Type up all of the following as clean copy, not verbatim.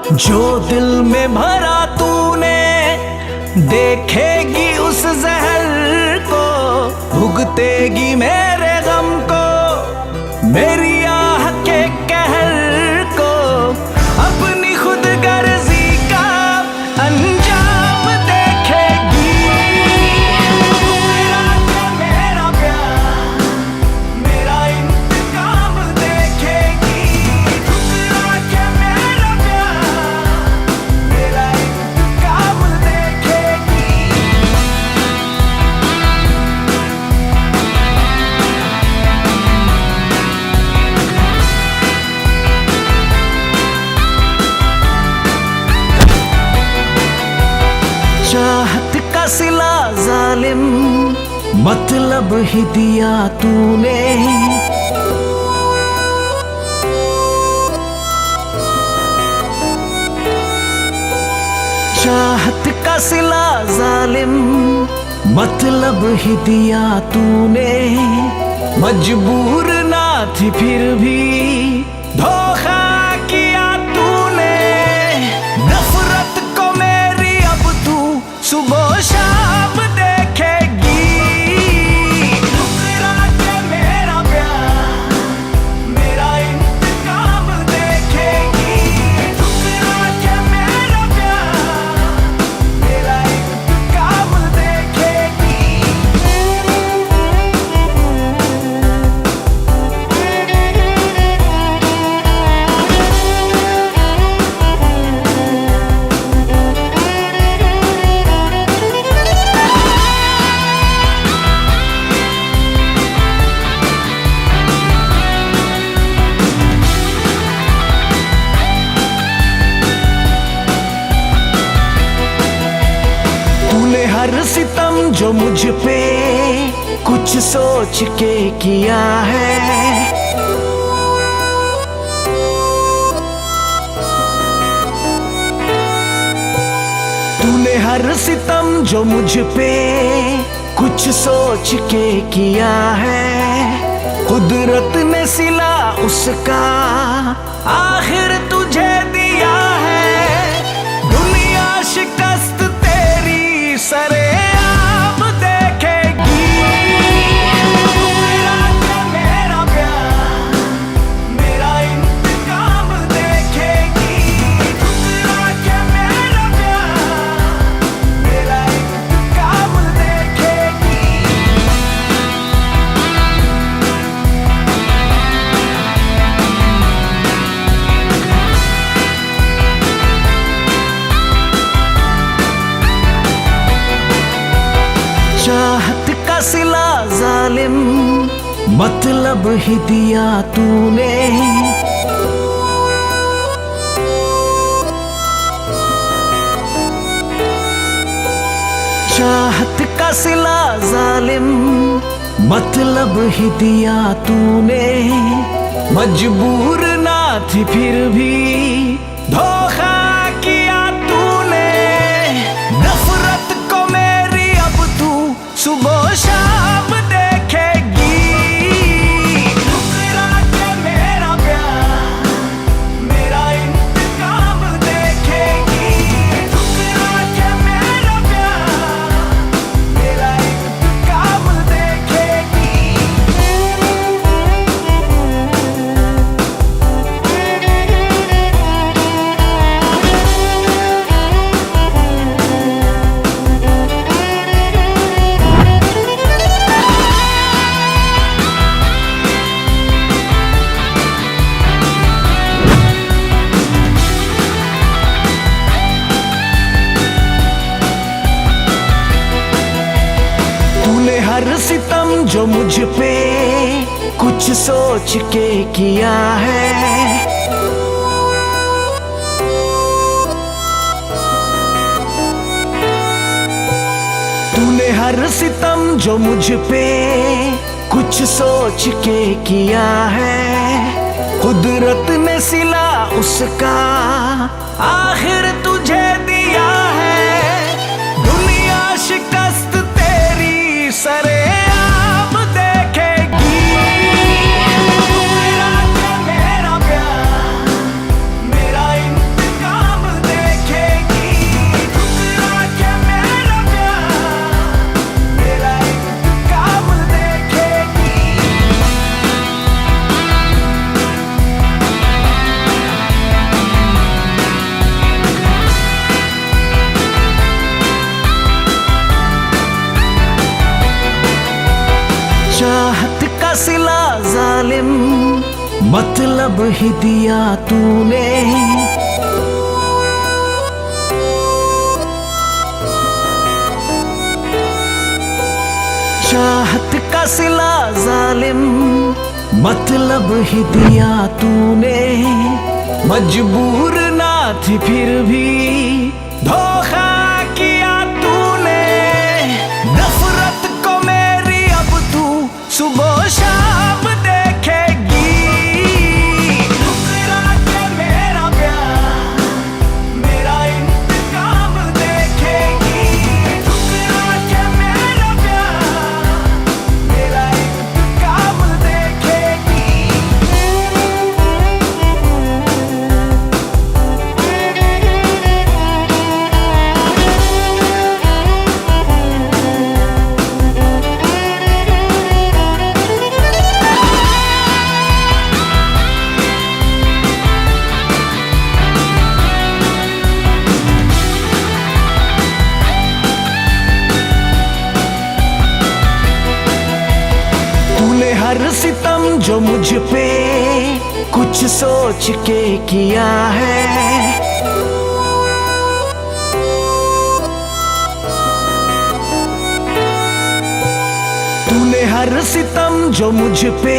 जो दिल में भरा तूने देखेगी उस जहर को, भुगतेगी मेरे गम को, मेरी आह के कहर को, अपनी खुद गर्जी का अंजाम देखेगी। ठुकरा के मेरा प्यार मेरा इंतकाम देखेगी। ठुकरा के मेरा प्यार मेरा इंतकाम देखेगी। चाहत का सिला जालिम मतलब ही दिया तूने, चाहत का सिला जालिम मतलब ही दिया तूने। मजबूर ना थी फिर भी धोखा किया तूने। नफरत को मेरी अब तू सुबह शाम देखेगी। ठुकरा के मेरा प्यार मेरा इंतकाम देखेगी। ठुकरा के मेरा प्यार मेरा इंतकाम देखेगी। तूने हर सितम जो मुझ पे कुछ सोच के किया है, तूने हर सितम जो मुझ पे कुछ सोच के किया है। कुदरत ने सिला उसका आखिर तुझे दिया है। दुनिया शिकस्त तेरी सरेआम देखेगी। ठुकरा के मेरा प्यार मेरा इंतकाम देखेगी। ठुकरा के मेरा प्यार मेरा इंतकाम देखेगी। चाहत का सिला जालिम मतलब ही दिया तूने। चाहत का सिला जालिम मतलब ही दिया तूने। मजबूर ना थी फिर भी धोखा किया तूने। नफरत को मेरी अब तू सुबह शाम देखेगी। ठुकरा के मेरा प्यार मेरा इंतकाम देखेगी। ठुकरा के मेरा प्यार मेरा इंतकाम देखेगी। तूने हर सितम जो मुझ पे कुछ सोच के किया है, तूने हर सितम जो मुझ पे कुछ सोच के किया है। कुदरत ने सिला उसका आखिर तुझे दिया है। दुनिया शिकस्त तेरी सरेआम देखेगी। ठुकरा के मेरा प्यार मेरा इंतकाम सिला जालिम, मतलब ही दिया तूने। चाहत का सिला जालिम, मतलब ही दिया तूने। मजबूर ना थी फिर भी धोखा किया तूने। नफरत को मेरी अब तू सुबह शाम देखेगी। ठुकरा के मेरा प्यार, मेरा इंतकाम देखेगी। ठुकरा के मेरा प्यार, मेरा इंतकाम देखेगी। तूने हर सितम जो मुझ पे कुछ सोच के किया है। तूने हर सितम जो मुझ पे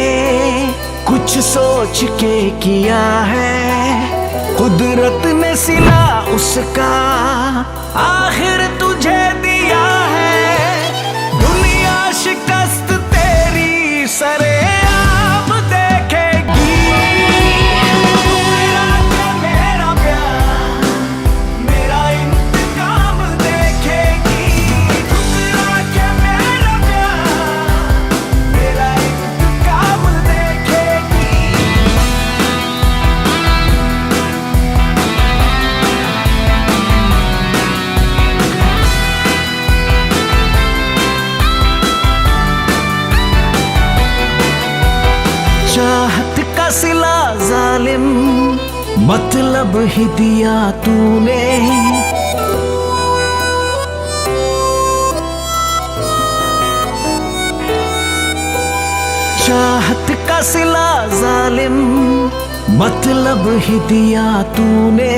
कुछ सोच के किया है। कुदरत ने सिला उसका आखिर तुझे दिया है। दुनिया शिकस्त तेरी सरेआम देखेगी। ठुकरा के मेरा प्यार, मेरा इंतकाम देखेगी। ठुकरा के मेरा प्यार, मेरा इंतकाम देखेगी। चाहत का सिला जालिम, मतलब ही दिया तूने। चाहत का सिला जालिम, मतलब ही दिया तूने।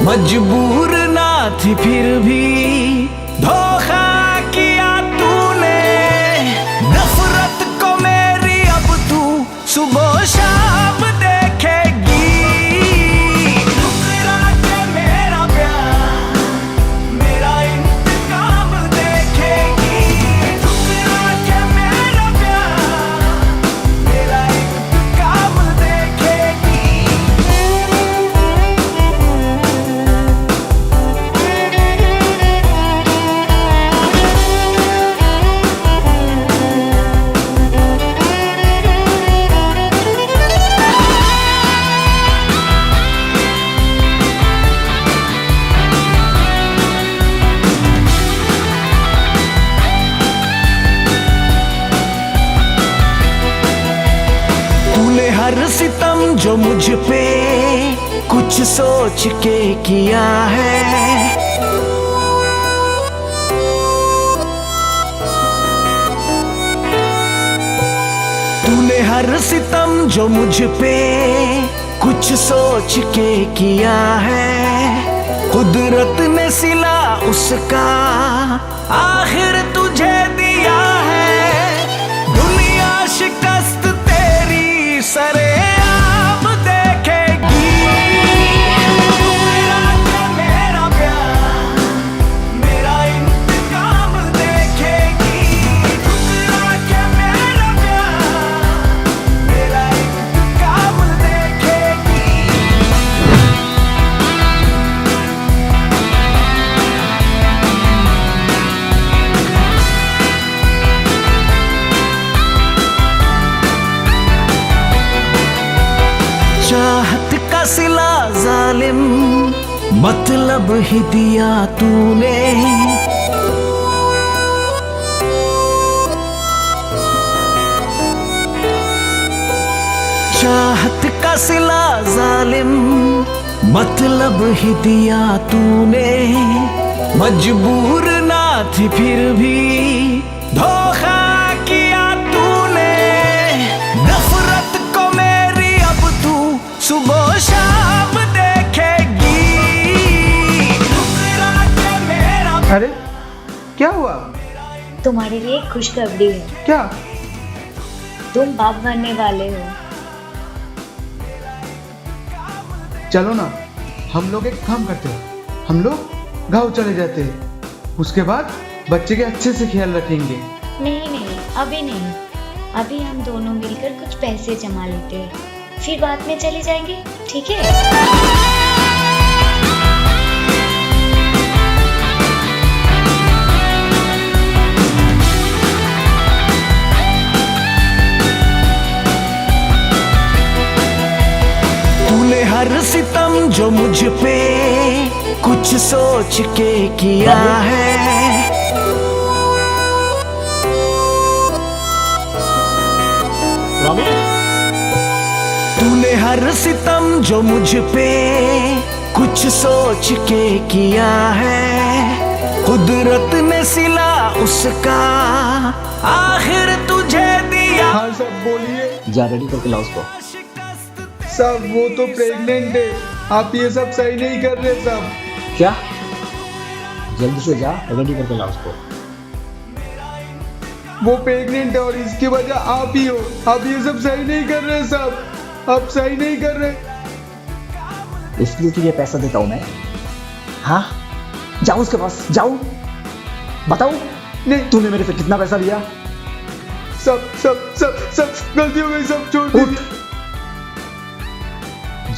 मजबूर ना थी फिर भी धोखा किया तूने। नफरत को मेरी अब तू सुबह शाम देखेगी। ठुकरा के मेरा प्यार, मेरा इंतकाम देखेगी। ठुकरा के मेरा प्यार, मेरा इंतकाम देखेगी। तूने हर सितम जो मुझ पे कुछ सोच के किया है। तूने हर सितम जो मुझ पे कुछ सोच के किया है। कुदरत ने सिला उसका आखिर तुझे दिया है। दुनिया शिकस्त तेरी सरेआम देखेगी। ठुकरा के मेरा प्यार, मेरा इंतकाम देखेगी। ठुकरा के मेरा प्यार, मेरा इंतकाम देखेगी। चाहत का सिला जालिम, मतलब ही दिया तूने। चाहत का सिला जालिम, मतलब ही दिया तूने। मजबूर ना थी फिर भी धोखा किया तूने। क्या हुआ? तुम्हारे लिए एक खुशखबरी है। क्या? तुम बाप बनने वाले हो। चलो ना, हम लोग एक काम करते हैं, हम लोग गाँव चले जाते हैं, उसके बाद बच्चे के अच्छे से ख्याल रखेंगे। नहीं, अभी नहीं। अभी हम दोनों मिलकर कुछ पैसे जमा लेते हैं, फिर बाद में चले जाएंगे, ठीक है? तूने हर सितम जो मुझ पे कुछ सोच के किया है, तूने हर सितम जो मुझ पे कुछ सोच के किया है, कुदरत ने सिला उसका आखिर तुझे दिया। हाँ सब बोलिए। जा रेडी करके लाओ उसको। सब वो तो प्रेग्नेंट है, आप ये सब सही नहीं कर रहे सब। क्या? जल्दी से जा रेडी करके लाओ उसको। वो प्रेग्नेंट है और इसकी वजह आप ही हो। आप ये सब सही नहीं कर रहे सब, आप सही नहीं कर रहे। इसलिए तुझे पैसा देता हूँ मैं। हाँ, जाओ उसके पास, जाओ, बताओ नहीं, तूने मेरे से कितना पैसा लिया? सब सब सब सब गलती हो गई, सब छोड़ दीजिए।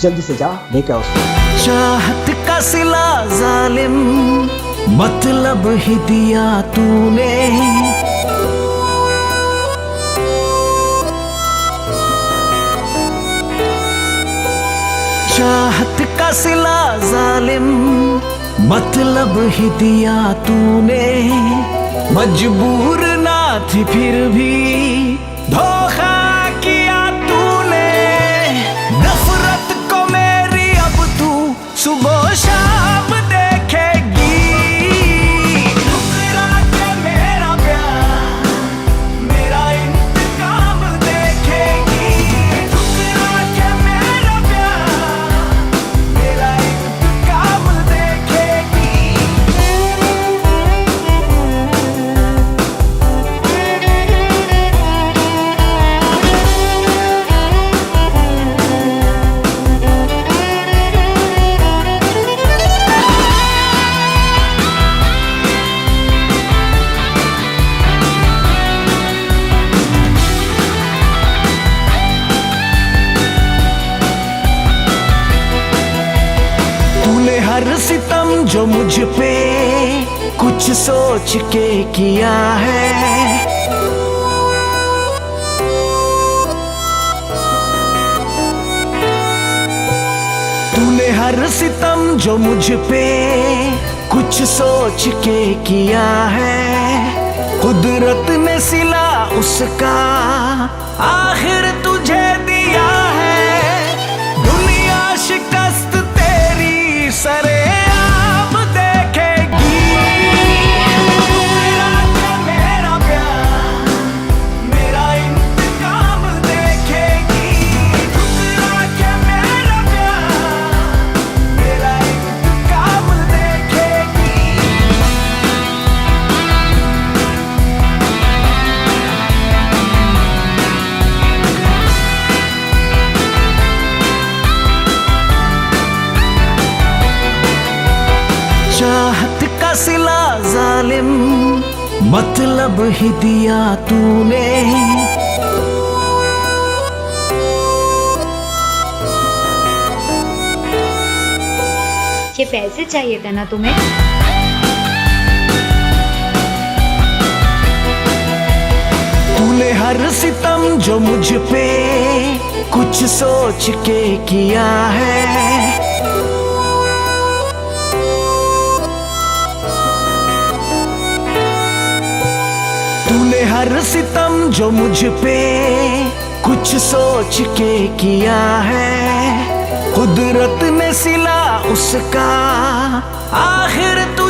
जल्दी से जा लेके आओ उसको। चाहत का सिला जालिम मतलब ही दिया तूने, चाहत का सिला जालिम मतलब ही दिया तूने, मजबूर ना थी फिर भी धोखा किया तूने, नफरत को मेरी अब तू सुबह शाम देखेगी, ठुकरा के मेरा प्यार मेरा इंतकाम देखेगी, ठुकरा के मेरा प्यार मेरा इंतकाम देखेगी। तूने हर सितम जो मुझ पे कुछ सोच के किया है, तूने हर सितम जो मुझ पे कुछ सोच के किया है, कुदरत ने सिला उसका आखिर तुझे दिया है, दुनिया शिकस्त तेरी सरेआम देखेगी, ठुकरा के मेरा प्यार मेरा इंतकाम देखेगी, ठुकरा के मेरा प्यार मेरा इंतकाम देखेगी। चाहत का सिला जालिम मतलब ही दिया तूने, ये पैसे चाहिए था ना तुम्हें? तूने हर सितम जो मुझ पे कुछ सोच के किया है, तूने हर सितम जो मुझ पे कुछ सोच के किया है, कुदरत ने सिला उसका आखिर तू